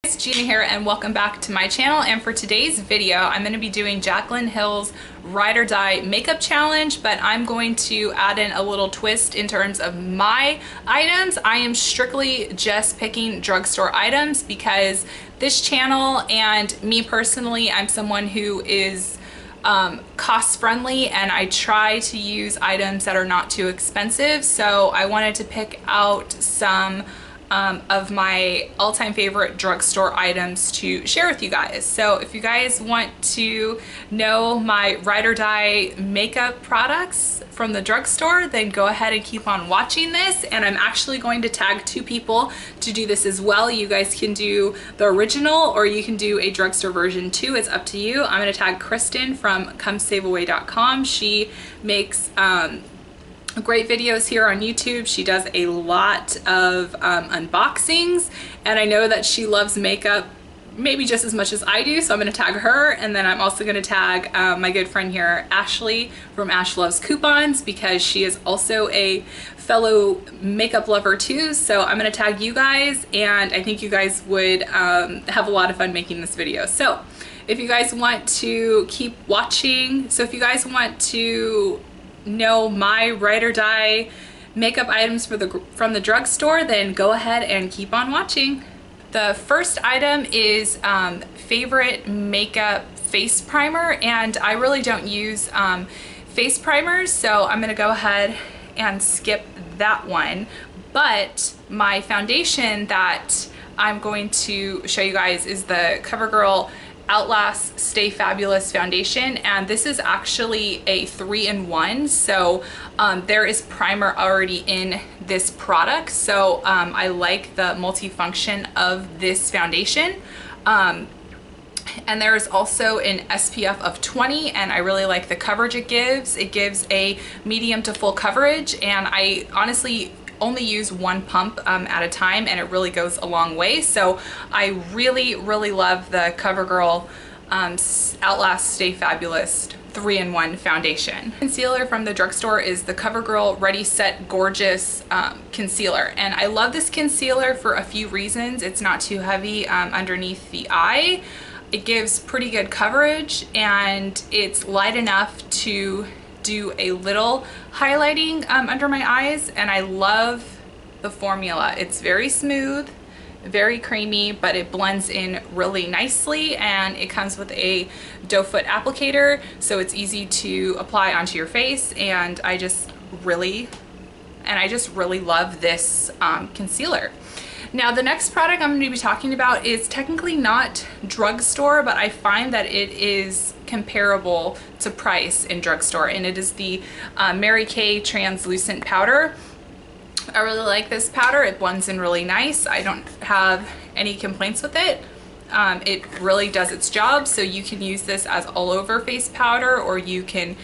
It's Gina here and welcome back to my channel, and for today's video I'm going to be doing Jaclyn Hill's Ride or Die makeup challenge, but I'm going to add in a little twist in terms of my items. I am strictly just picking drugstore items because this channel and me personally, I'm someone who is cost friendly and I try to use items that are not too expensive, so I wanted to pick out some of my all-time favorite drugstore items to share with you guys. So if you guys want to know my Ride or Die makeup products from the drugstore, then go ahead and keep on watching this, and I'm actually going to tag two people to do this as well. You guys can do the original or you can do a drugstore version too, it's up to you. I'm going to tag Kristen from comesaveaway.com. She makes great videos here on YouTube. She does a lot of unboxings, and I know that she loves makeup maybe just as much as I do, so I'm going to tag her. And then I'm also going to tag my good friend here, Ashley from Ash Loves Coupons, because she is also a fellow makeup lover too. So I'm going to tag you guys, and I think you guys would have a lot of fun making this video. So if you guys want to keep watching, if you guys want to know my Ride or Die makeup items from the drugstore, then go ahead and keep on watching. The first item is favorite makeup face primer, and I really don't use face primers, so I'm gonna go ahead and skip that one. But my foundation that I'm going to show you guys is the CoverGirl Outlast Stay Fabulous foundation, and this is actually a 3-in-1, so there is primer already in this product, so I like the multifunction of this foundation. And there is also an SPF of 20, and I really like the coverage it gives. It gives a medium to full coverage, and I honestly only use one pump at a time, and it really goes a long way. So I really love the CoverGirl Outlast Stay Fabulous 3-in-1 foundation. Concealer from the drugstore is the CoverGirl Ready Set Gorgeous concealer, and I love this concealer for a few reasons. It's not too heavy underneath the eye, it gives pretty good coverage, and it's light enough to do a little highlighting under my eyes, and I love the formula. It's very smooth, very creamy, but it blends in really nicely, and it comes with a doe foot applicator, so it's easy to apply onto your face, and I just really love this concealer. Now the next product I'm going to be talking about is technically not drugstore, but I find that it is comparable to price in drugstore, and it is the MaryKay Translucent Powder. I really like this powder. It blends in really nice. I don't have any complaints with it. It really does its job, so you can use this as all over face powder, or you can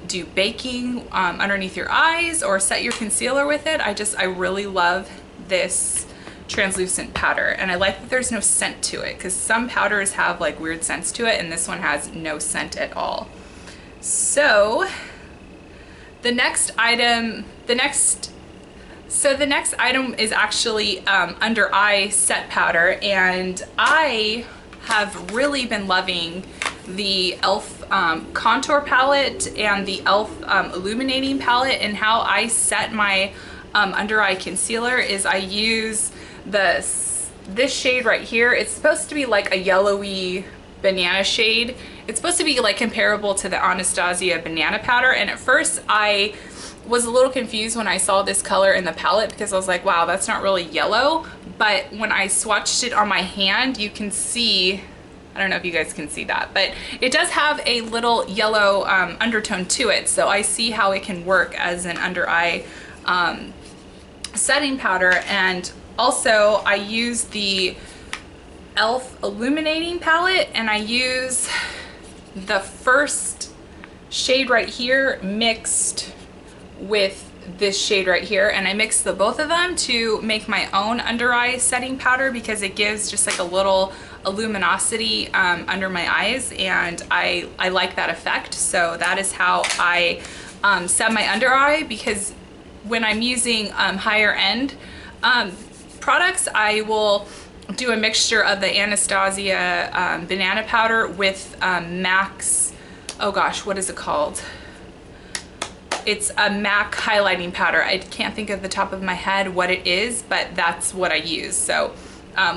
do baking underneath your eyes, or set your concealer with it. I really love this translucent powder, and I like that there's no scent to it, because some powders have like weird scents to it, and this one has no scent at all. So the next item is actually under eye set powder, and I have really been loving the e.l.f. contour palette and the e.l.f. illuminating palette. And how I set my under eye concealer is I use this shade right here. It's supposed to be like a yellowy banana shade. It's supposed to be like comparable to the Anastasia banana powder, and at first I was a little confused when I saw this color in the palette, because I was like, wow, that's not really yellow. But when I swatched it on my hand, you can see, I don't know if you guys can see that, but it does have a little yellow undertone to it, so I see how it can work as an under eye setting powder. And also I use the e.l.f. illuminating palette, and I use the first shade right here mixed with this shade right here, and I mix the both of them to make my own under eye setting powder, because it gives just like a little luminosity under my eyes, and I like that effect. So that is how I set my under eye, because when I'm using higher end products, I will do a mixture of the Anastasia banana powder with MAC's, oh gosh, what is it called? It's a MAC highlighting powder. I can't think of the top of my head what it is, but that's what I use. So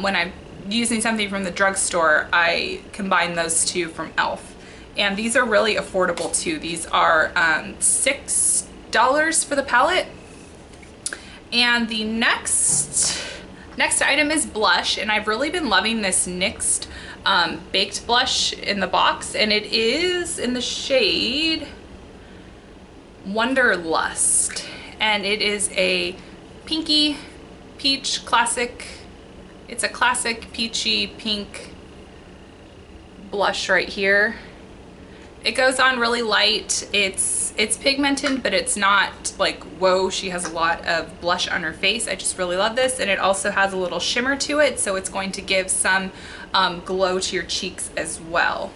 when I'm using something from the drugstore, I combine those two from e.l.f. And these are really affordable too. These are $6 for the palette. And the next item is blush, and I've really been loving this NYX baked blush in the box, and it is in the shade Wonderlust, and it is a pinky peach classic. It's a classic peachy pink blush right here. It goes on really light. It's pigmented, but it's not like, whoa, she has a lot of blush on her face. I just really love this, and it also has a little shimmer to it, so it's going to give some glow to your cheeks as well.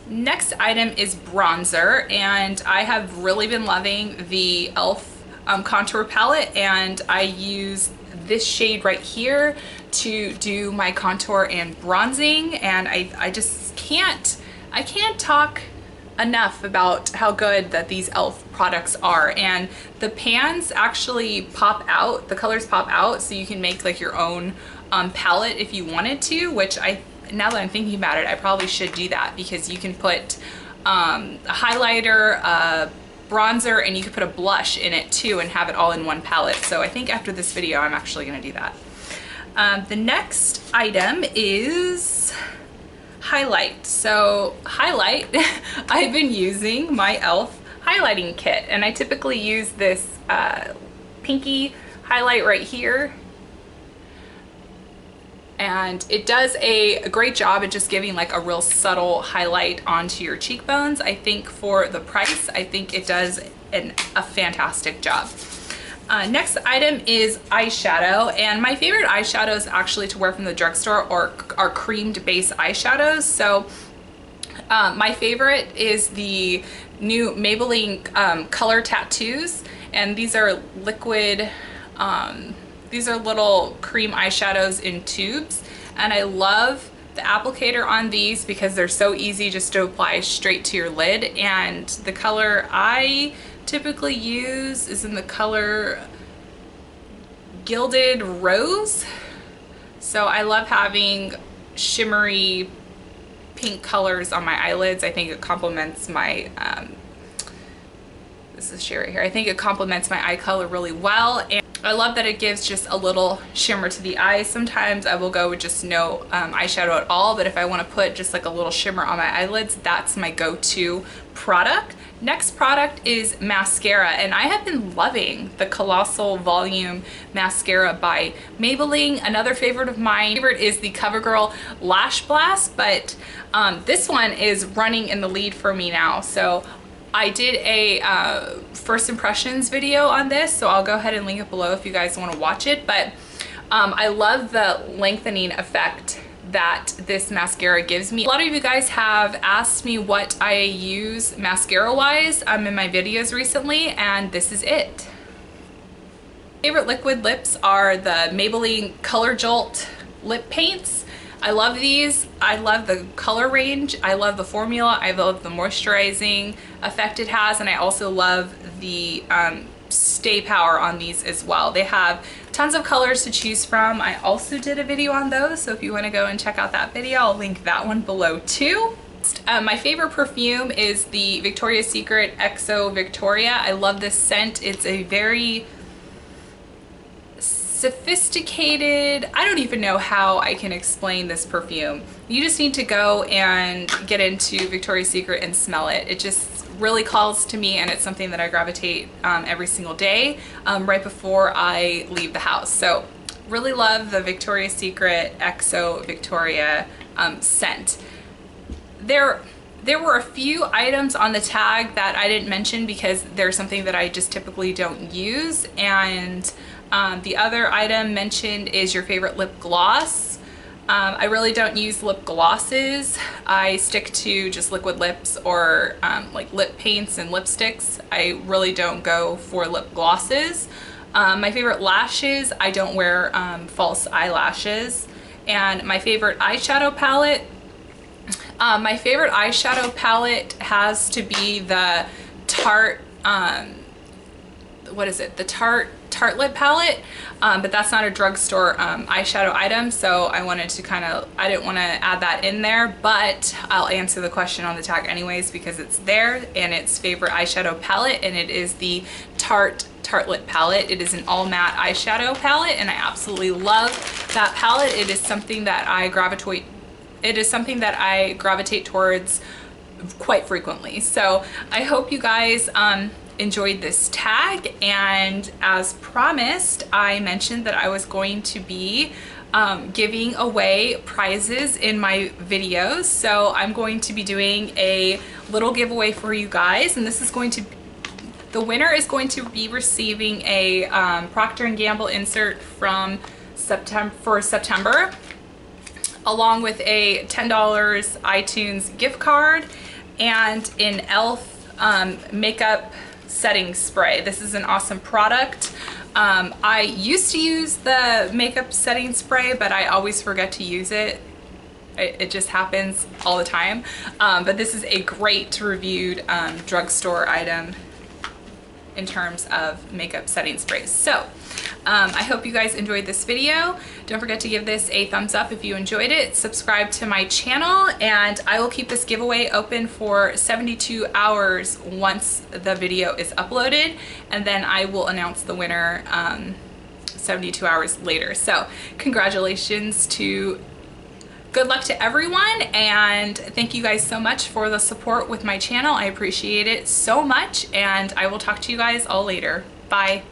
Next item is bronzer, and I have really been loving the e.l.f. contour palette, and I use this shade right here to do my contour and bronzing, and I just can't talk enough about how good that these e.l.f. products are. And the pans actually pop out, the colors pop out, so you can make like your own palette if you wanted to, which now that I'm thinking about it, I probably should do that, because you can put a highlighter, a bronzer, and you could put a blush in it too and have it all in one palette. So I think after this video, I'm actually gonna do that. The next item is highlight. So highlight, I've been using my e.l.f. highlighting kit, and I typically use this pinky highlight right here, and it does a great job at just giving like a real subtle highlight onto your cheekbones. I think for the price, I think it does a fantastic job. Next item is eyeshadow, and my favorite eyeshadows actually to wear from the drugstore are creamed base eyeshadows. So my favorite is the new Maybelline Color Tattoos, and these are liquid, these are little cream eyeshadows in tubes, and I love the applicator on these because they're so easy just to apply straight to your lid. And the color I typically use is in the color Gilded Rose. So I love having shimmery pink colors on my eyelids. I think it complements my this is shade right here. I think it complements my eye color really well, and I love that it gives just a little shimmer to the eyes. Sometimes I will go with just no eyeshadow at all, but if I want to put just like a little shimmer on my eyelids, that's my go-to product. Next product is mascara, and I have been loving the Colosal Volume Mascara by Maybelline. Another favorite of mine is the CoverGirl Lash Blast, but this one is running in the lead for me now. So I did a first impressions video on this, so I'll go ahead and link it below if you guys want to watch it. But I love the lengthening effect that this mascara gives me. A lot of you guys have asked me what I use mascara wise in my videos recently, and this is it. Favorite liquid lips are the Maybelline Color Jolt lip paints. I love these. I love the color range. I love the formula. I love the moisturizing effect it has, and I also love the stay power on these as well. They have tons of colors to choose from. I also did a video on those, so if you want to go and check out that video, I'll link that one below too. My favorite perfume is the Victoria's Secret XO Victoria. I love this scent. It's a very sophisticated, I don't even know how I can explain this perfume. You just need to go and get into Victoria's Secret and smell it. It just really calls to me, and it's something that I gravitate every single day right before I leave the house. So really love the Victoria's Secret XO Victoria scent. There were a few items on the tag that I didn't mention because they're something that I just typically don't use, and the other item mentioned is your favorite lip gloss. I really don't use lip glosses. I stick to just liquid lips or like lip paints and lipsticks. I really don't go for lip glosses. My favorite lashes, I don't wear false eyelashes. And my favorite eyeshadow palette, has to be the Tarte, what is it? The Tartelette palette, but that's not a drugstore eyeshadow item, so I wanted to I didn't want to add that in there, but I'll answer the question on the tag anyways because it's there, and it's favorite eyeshadow palette, and it is the Tartelette palette. It is an all matte eyeshadow palette, and I absolutely love that palette. It is something that I gravitate towards quite frequently. So I hope you guys enjoyed this tag, and as promised, I mentioned that I was going to be giving away prizes in my videos. So I'm going to be doing a little giveaway for you guys, and this is going to the winner is going to be receiving a Procter & Gamble insert from September, along with a $10 iTunes gift card and an e.l.f. makeup setting spray. This is an awesome product. I used to use the makeup setting spray, but I always forget to use it. It just happens all the time. But this is a great reviewed drugstore item in terms of makeup setting sprays. So I hope you guys enjoyed this video. Don't forget to give this a thumbs up if you enjoyed it. Subscribe to my channel, and I will keep this giveaway open for 72 hours once the video is uploaded, and then I will announce the winner 72 hours later. So congratulations to good luck to everyone, and thank you guys so much for the support with my channel. I appreciate it so much, and I will talk to you guys all later. Bye.